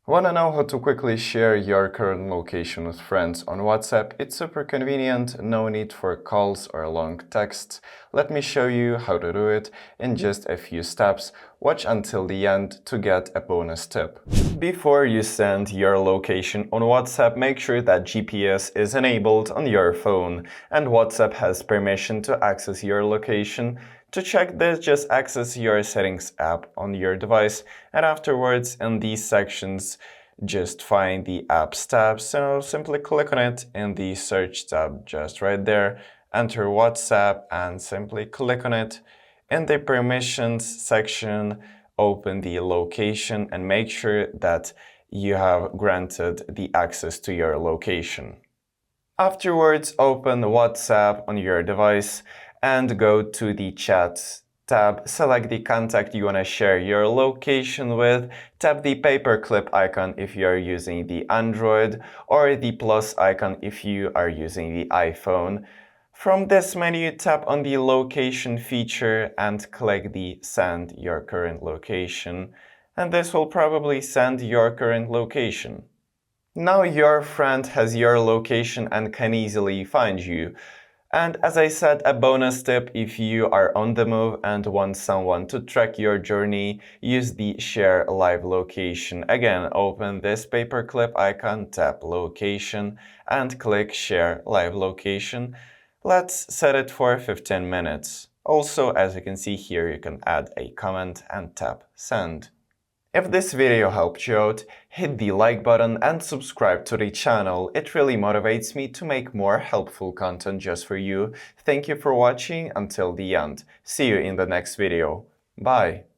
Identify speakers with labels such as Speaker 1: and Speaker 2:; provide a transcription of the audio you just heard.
Speaker 1: Wanna know how to quickly share your current location with friends on WhatsApp? It's super convenient, no need for calls or long texts. Let me show you how to do it in just a few steps. Watch until the end to get a bonus tip. Before you send your location on WhatsApp, make sure that GPS is enabled on your phone and WhatsApp has permission to access your location. To check this, just access your Settings app on your device, and afterwards in these sections, just find the Apps tab. So simply click on it in the Search tab just right there, enter WhatsApp and simply click on it. In the Permissions section, open the location and make sure that you have granted the access to your location. Afterwards, open WhatsApp on your device and go to the Chat tab. Select the contact you want to share your location with. Tap the paperclip icon if you are using the Android, or the plus icon if you are using the iPhone. From this menu, tap on the location feature and click the Send Your Current Location. And this will probably send your current location. Now your friend has your location and can easily find you. And as I said, a bonus tip: if you are on the move and want someone to track your journey, use the Share Live Location. Again, open this paperclip icon, tap Location, and click Share Live Location. Let's set it for 15 minutes. Also, as you can see here, you can add a comment and tap Send. If this video helped you out, hit the like button and subscribe to the channel. It really motivates me to make more helpful content just for you. Thank you for watching until the end. See you in the next video. Bye!